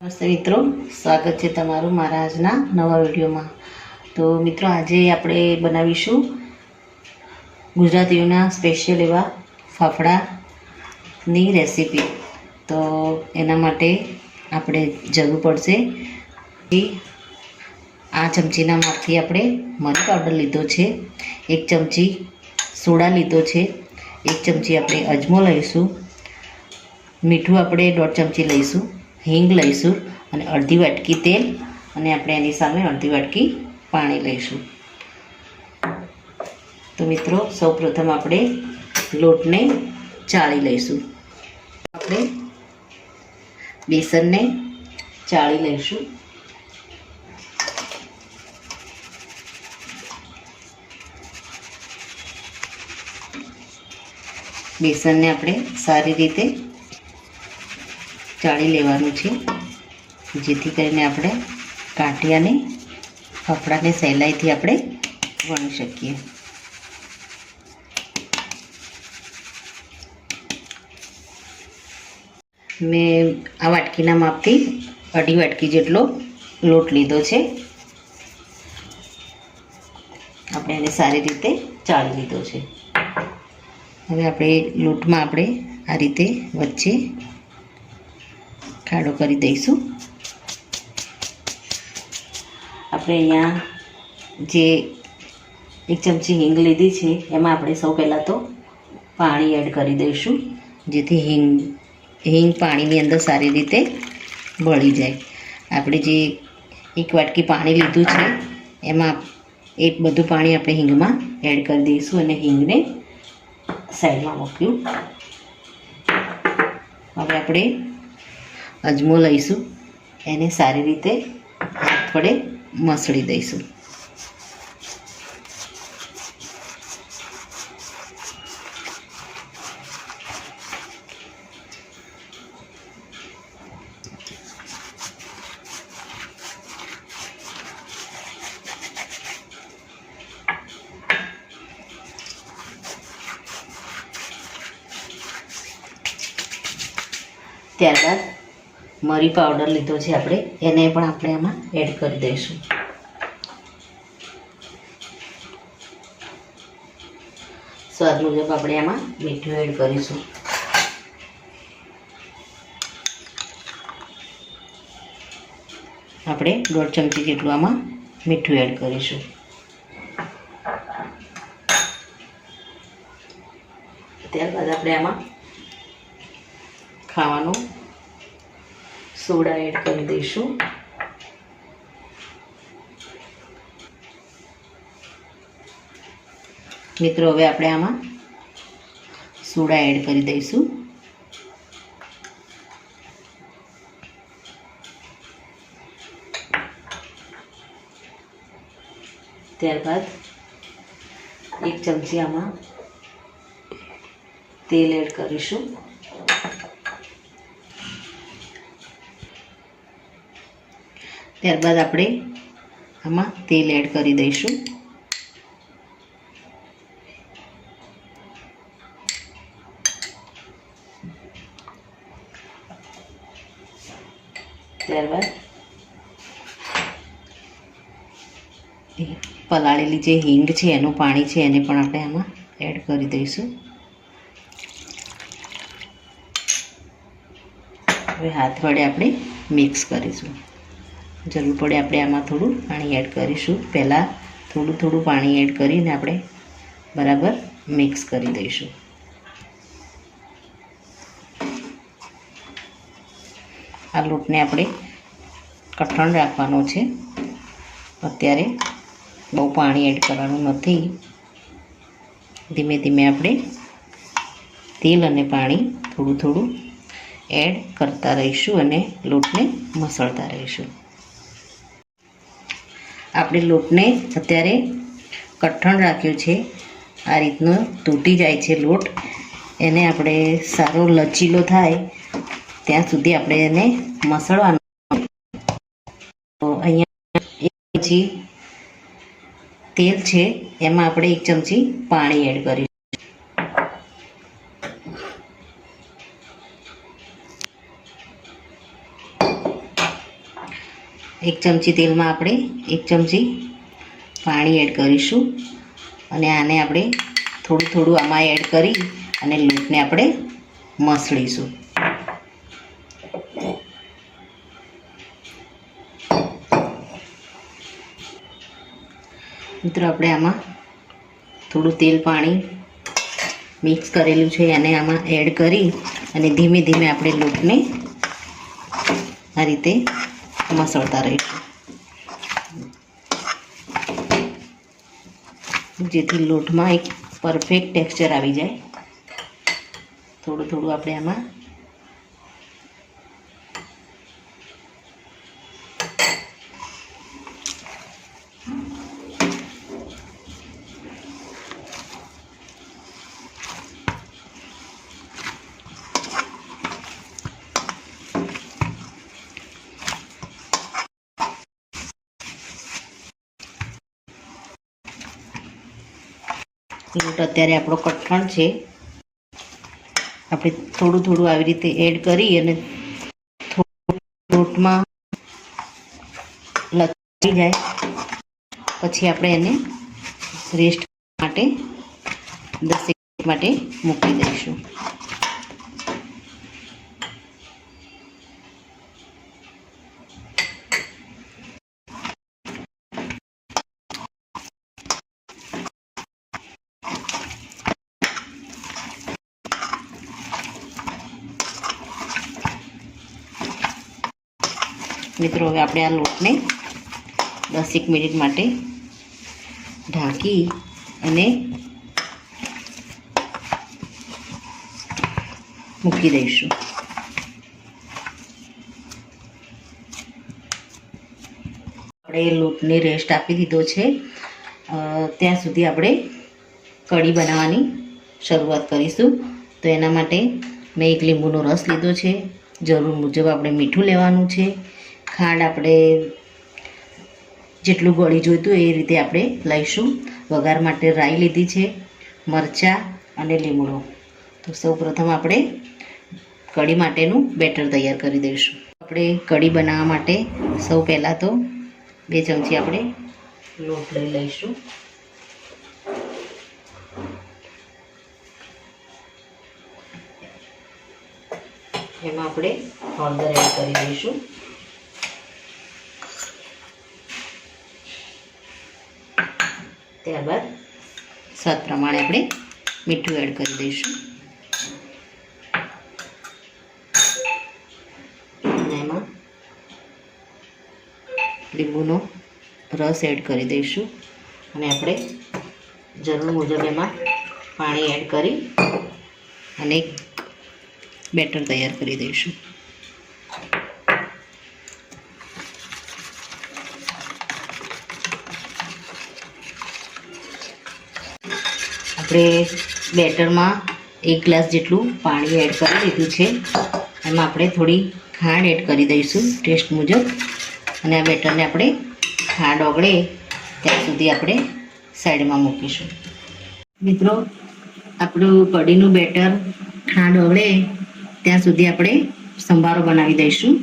નમસ્તે મિત્રો, સ્વાગત છે તમારું મારા આજના નવા વિડીયોમાં। તો મિત્રો, આજે આપણે બનાવીશું ગુજરાતીઓના સ્પેશિયલ એવા ફાફડાની રેસીપી। તો એના માટે આપણે જરૂર પડશે આ ચમચીના માપથી આપણે મરી પાવડર લીધો છે, 1 ચમચી સોડા લીધો છે, 1 ચમચી આપણે અજમો લઈશું, મીઠું આપણે 1.5 ચમચી લઈશું, હિંગ લઈશું અને અડધી વાટકી તેલ અને આપણે એની સામે અડધી વાટકી પાણી લઈશું। તો મિત્રો, સૌપ્રથમ આપણે લોટને ચાળી લઈશું। આપણે બેસનને ચાળી લઈશું। બેસનને આપણે સારી રીતે ચાળી લેવાનું છે, જેથી કરીને આપણે ગાંઠિયાને ફાફડાને સહેલાઈથી આપણે વણી શકીએ। મેં આ વાટકીના માપથી 1.5 વાટકી જેટલો લોટ લીધો છે। આપણે એને સારી રીતે ચાળી લીધો છે। હવે આપણે લોટમાં આપણે આ રીતે વચ્ચે ખાડો કરી દઈશું। આપણે અહીંયા જે 1 ચમચી હિંગ લીધી છે, એમાં આપણે સૌ પહેલાં તો પાણી એડ કરી દઈશું, જેથી હિંગ પાણીની અંદર સારી રીતે ભળી જાય। આપણે જે 1 વાટકી પાણી લીધું છે, એમાં એ બધું પાણી આપણે હિંગમાં એડ કરી દઈશું અને હિંગને સાઈડમાં મૂક્યું। હવે આપણે અજમો લઈશું, એને સારી રીતે હાથ વડે મસળી દઈશું। ત્યારબાદ મરી પાવડર લીધો છે આપણે, એને પણ આપણે આમાં એડ કરી દઈશું। સ્વાદ મુજબ આપણે આમાં મીઠું એડ કરીશું। આપણે 1.5 ચમચી જેટલું આમાં મીઠું એડ કરીશું। ત્યારબાદ આપણે આમાં ખાવાનો સોડા એડ કરી દઈશું। મિત્રો, હવે આપણે આમાં સોડા એડ કરી દઈશું। ત્યારબાદ 1 ચમચી આમાં તેલ એડ કરીશું। ત્યારબાદ આપણે આમાં તેલ એડ કરી દઈશું। ત્યારબાદ પલાળેલી જે હિંગ છે, એનું પાણી છે, એને પણ આપણે આમાં એડ કરી દઈશું। હવે હાથ વડે આપણે મિક્સ કરીશું। જરૂર પડે આપણે આમાં થોડું પાણી એડ કરીશું। પહેલાં થોડું પાણી એડ કરીને આપણે બરાબર મિક્સ કરી દઈશું। આ લોટને આપણે કઠણ રાખવાનો છે, અત્યારે બહુ પાણી એડ કરવાનું નથી। ધીમે ધીમે આપણે તેલ અને પાણી થોડું એડ કરતા રહીશું અને લોટને મસળતા રહીશું। આપણે લોટને અત્યારે કઠણ રાખ્યો છે, આ રીતનો તૂટી જાય છે લોટ, એને આપણે સારો લચીલો થાય ત્યાં સુધી આપણે એને મસળવાનો। તો અહીંયા 1 ચમચી તેલ છે, એમાં આપણે 1 ચમચી પાણી એડ કરીશું। 1 ચમચી તેલમાં આપણે 1 ચમચી પાણી એડ કરીશું અને આને આપણે થોડું થોડું આમાં એડ કરી અને લોટને આપણે મસળીશું. મિત્રો આપણે આમાં થોડું તેલ પાણી મિક્સ કરેલું છે અને આમાં એડ કરી અને ધીમે ધીમે આપણે લોટને આ રીતે મસળતા રહીશું, જેથી લોટમાં એક પરફેક્ટ ટેક્સચર આવી જાય. થોડું થોડું આપણે આમાં લોટ અત્યારે આપણો કઠણ છે. આપણે થોડું થોડું આવી રીતે એડ કરી અને લોટમાં લચી જાય પછી આપણે એને રેસ્ટ માટે 10 મિનિટ માટે મૂકી દઈશું. મિત્રો હવે આપણે આ લોટને 10 મિનિટ માટે ઢાંકી અને મૂકી દઈશું. આપણે લોટને રેસ્ટ આપી દીધો છે. ત્યાં સુધી આપણે કઢી બનાવવાની શરૂઆત કરીશું. તો એના માટે મેં 1 લીંબુનો રસ લીધો છે. જરૂર મુજબ આપણે મીઠું લેવાનું છે. ખાંડ આપણે જેટલું ગળી જોઈતું એ રીતે આપણે લઈશું. વઘાર માટે રાઈ લીધી છે, મરચાં અને લીમડો. તો સૌપ્રથમ આપણે કઢી માટેનું બેટર તૈયાર કરી દઈશું. આપણે કઢી બનાવવા માટે સૌ પહેલાં તો 2 ચમચી આપણે લોટ લઈ લઈશું. એમાં આપણે હળદર એડ કરી દઈશું. ત્યારબાદ સ્વાદ પ્રમાણે આપણે મીઠું એડ કરી દઈશું અને એમાં લીંબુનો રસ એડ કરી દઈશું અને આપણે જરૂર મુજબ એમાં પાણી એડ કરી અને બેટર તૈયાર કરી દઈશું. આપણે બેટરમાં 1 ગ્લાસ જેટલું પાણી એડ કરી દીધું છે. એમાં આપણે થોડી ખાંડ એડ કરી દઈશું ટેસ્ટ મુજબ અને આ બેટરને આપણે ખાંડ ઓગળે ત્યાં સુધી આપણે સાઈડમાં મૂકીશું. મિત્રો આપણું કઢીનું બેટર ખાંડ ઓગળે ત્યાં સુધી આપણે સંભારો બનાવી દઈશું.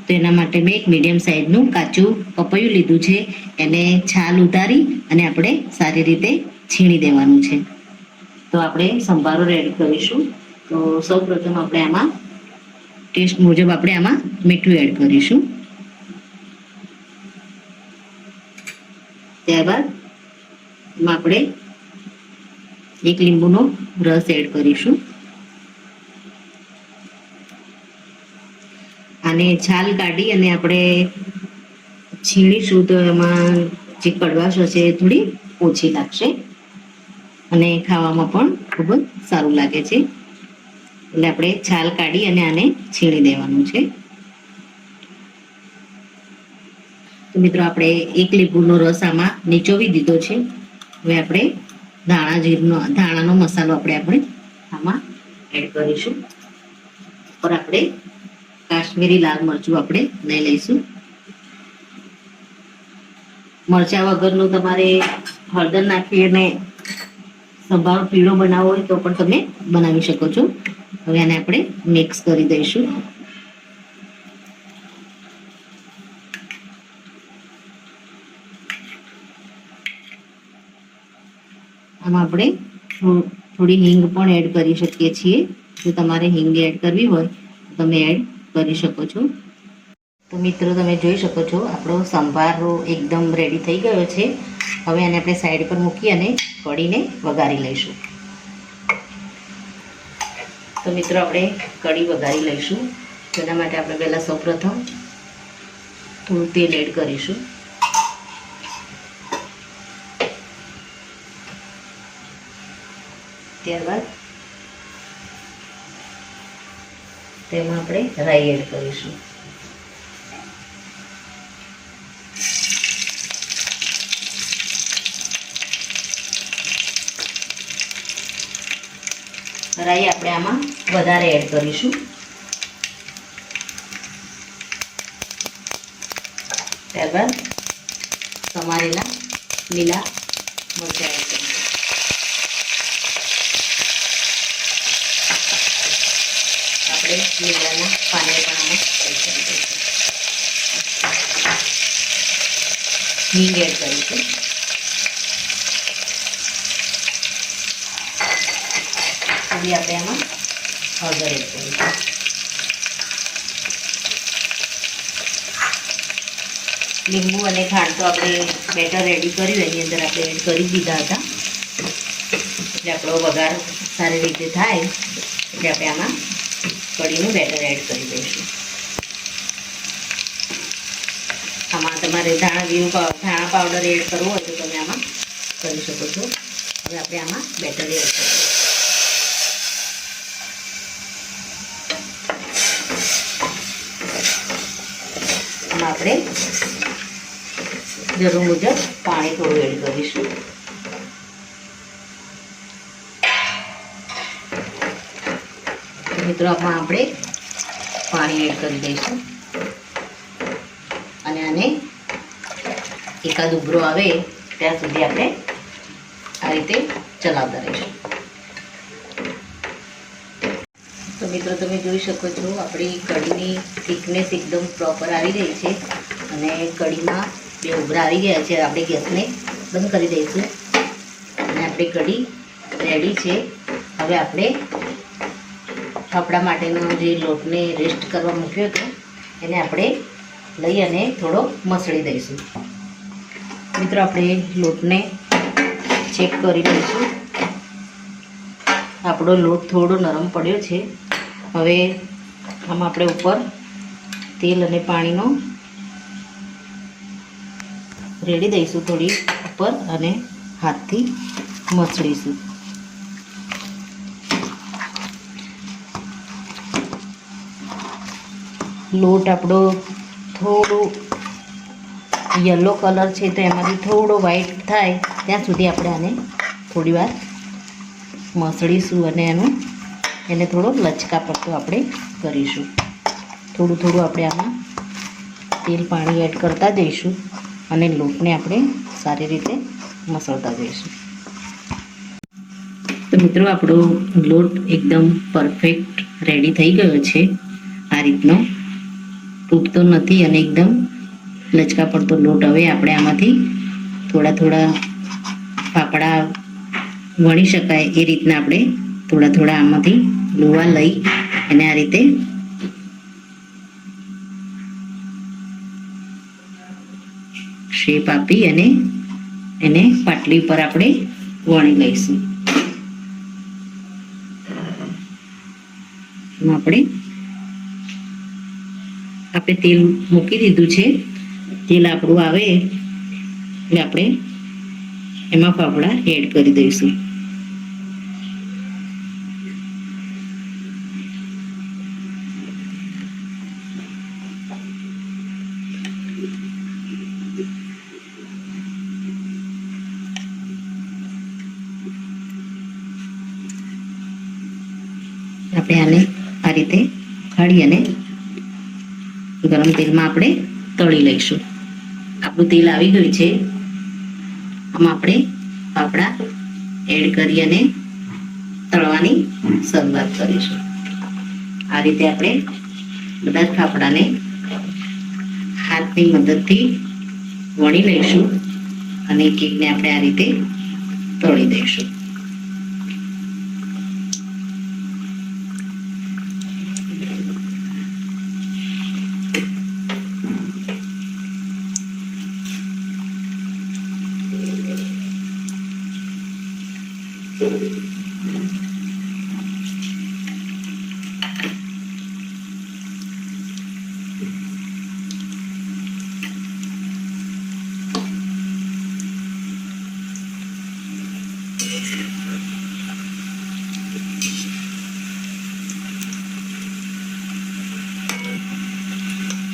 તો એના માટે મેં એક મીડિયમ સાઇઝનું કાચું પપૈયું લીધું છે. એને છાલ ઉતારી અને આપણે સારી રીતે છીણી દેવાનું છે. તો આપણે સંભારો રેડી કરીશું. તો સૌપ્રથમ આપણે આમાં ટેસ્ટ મુજબ આપણે આમાં મીઠું એડ કરીશું. ત્યારબાદ એમાં આપણે 1 લીંબુનો રસ એડ કરીશું. આને છાલ કાઢી અને આપણે છીણીશું તો એમાં જે કડવાશ હશે એ થોડી ઓછી લાગશે અને ખાવામાં પણ ખૂબ જ સારું લાગે છે. એટલે આપણે છાલ કાઢી અને આને છીણી દેવાનું છે. તો મિત્રો આપણે 1 લીંબુનો રસ આમાં નીચોવી દીધો છે. હવે આપણે ધાણાનો મસાલો આપણે આમાં એડ કરીશું. પર આપણે કાશ્મીરી લાલ મરચું આપણે લઈ લઈશું. મરચાં વગરનું તમારે હળદર નાખી અને સંભારો પીળો બનાવવો હોય તો પણ તમે બનાવી શકો છો. હવે આને આપણે મિક્સ કરી દઈશું. આમાં આપણે થોડી હિંગ પણ એડ કરી શકીએ છીએ. જો તમારે હિંગ એડ કરવી હોય તો તમે એડ કરી શકો છો. તો મિત્રો તમે જોઈ શકો છો આપણો સંભારો એકદમ રેડી થઈ ગયો છે. હવે આને આપણે સાઈડ પર મૂકી અને કઢીને વઘારી લઈશું. તો મિત્રો આપણે કઢી વઘારી લઈશું. તેના માટે આપણે પહેલાં સૌપ્રથમ થોડું તેલ એડ કરીશું. ત્યારબાદ તેમાં આપણે રાઈ એડ કરીશું. રાઈ આપણે આમાં વધારે એડ કરીશું. ત્યારબાદ સમારેલા લીલા મરચાં એડ કરીશું. આપણે લીમડાના પાને પણ આમાં એડ કરી દઈશું. હિંગ એડ કરીશું. હવે આપણે આમાં હળદર એડ કરીશું. લીંબુ અને ખાંડ તો આપણે બેટર રેડી કર્યું એની અંદર આપણે એડ કરી દીધા હતા. એટલે આપણો વઘાર સારી રીતે થાય એટલે આપણે આમાં કઢીનું બેટર એડ કરી દઈશું. આમાં તમારે ધાણા પાવડર એડ કરવો હોય તો તમે આમાં કરી શકો છો. હવે આપણે આમાં બેટર એડ કરીશું. આમાં આપણે જરૂર મુજબ પાણી થોડું એડ કરીશું. મિત્રો આમાં આપણે પાણી એડ કરી દઈશું અને આને એકાદ ઉભરો આવે ત્યાં સુધી આપણે આ રીતે ચલાવતા રહીશું. તો મિત્રો તમે જોઈ શકો છો આપણી કઢીની થિકનેસ એકદમ પ્રોપર આવી રહી છે અને કઢીમાં બે ઉભરા આવી ગયા છે. આપણે ગેસને બંધ કરી દઈશું અને આપણી કઢી રેડી છે. હવે આપણે ફાફડા માટેનો જે લોટને રેસ્ટ કરવા મૂક્યો હતો એને આપણે લઈ અને થોડો મસળી દઈશું. મિત્રો આપણે લોટને ચેક કરી લઈશું. આપણો લોટ થોડો નરમ પડ્યો છે. હવે આમાં આપણે ઉપર તેલ અને પાણીનો રેડી દઈશું થોડી ઉપર અને હાથથી મસળીશું. લોટ આપણો થોડો યલો કલર છે તો એમાંથી થોડો વ્હાઈટ થાય ત્યાં સુધી આપણે આને થોડી વાર મસળીશું અને એને થોડો લચકા પડતો આપણે કરીશું. થોડું થોડું આપણે આમાં તેલ પાણી એડ કરતા જઈશું અને લોટને આપણે સારી રીતે મસળતા જઈશું. તો મિત્રો આપણો લોટ એકદમ પરફેક્ટ રેડી થઈ ગયો છે. આ રીતનો તૂટતો નથી અને એકદમ લચકા પડતો લોટ. હવે આપણે આમાંથી થોડા થોડા ફાફડા વણી શકાય એ રીતના આપણે થોડા થોડા આમાંથી લોવા લઈ અને આ રીતે શેપ આપી અને એને પાટલી પર આપણે વણી લઈશું. આપણે તેલ મૂકી દીધું છે. તેલ આપણું આવે એટલે આપણે એમાં ફાફડા એડ કરી દઈશું. આપણે આને આ રીતે કાઢી અને ગરમ તેલમાં આપણે તળી લઈશું. આપણું તેલ આવી ગયું છે. આમાં આપણે ફાફડા એડ કરી અને તળવાની શરૂઆત કરીશું. આ રીતે આપણે બધા જ ફાફડાને હાથની મદદથી વણી લઈશું અને કેકને આપણે આ રીતે તળી દઈશું.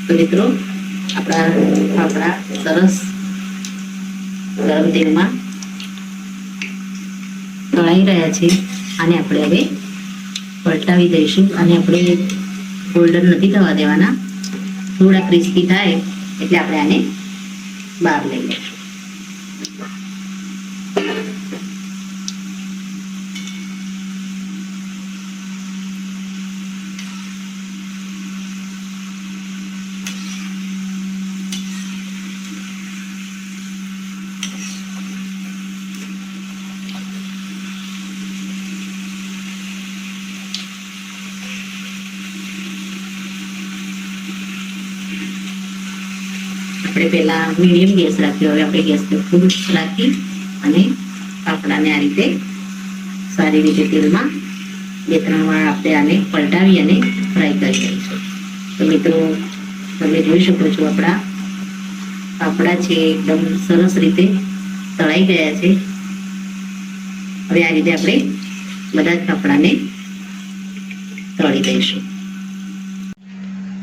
તો મિત્રો આપણા ફાફડા સરસ ગરમ તેલમાં તળાઈ રહ્યા છે. આને આપણે હવે પલટાવી દઈશું અને આપણે ગોલ્ડન નથી થવા દેવાના. થોડા ક્રિસ્પી થાય એટલે આપણે આને બહાર લઈ લઈશું. આપણે પહેલા મીડિયમ ગેસ રાખ્યો, હવે આપણે ગેસને ફૂલ રાખી અને ફાફડાને આ રીતે સારી રીતે તેલમાં 2-3 વાર આપણે આને પલટાવી અને ફ્રાય કરી દઈશું. તો મિત્રો તમે જોઈ શકો છો આપણા ફાફડા છે એકદમ સરસ રીતે તળાઈ ગયા છે. હવે આ રીતે આપણે બધા જ ફાફડાને તળી દઈશું.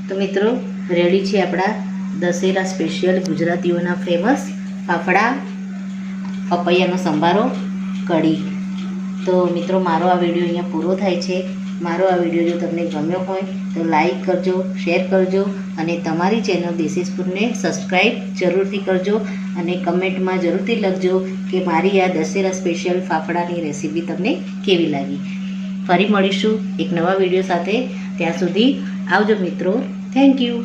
તો મિત્રો રેડી છે આપણા દશેરા સ્પેશિયલ ગુજરાતીઓના ફેમસ ફાફડા પપૈયાનો સંભારો કઢી. તો મિત્રો મારો આ વિડીયો અહીંયા પૂરો થાય છે. મારો આ વિડીયો જો તમને ગમ્યો હોય તો લાઈક કરજો, શેર કરજો અને તમારી ચેનલ દેશી સ્પૂનને સબસ્ક્રાઈબ જરૂરથી કરજો અને કમેન્ટમાં જરૂરથી લખજો કે મારી આ દશેરા સ્પેશિયલ ફાફડાની રેસીપી તમને કેવી લાગી. ફરી મળીશું એક નવા વિડીયો સાથે. ત્યાં સુધી આવજો મિત્રો. Thank you.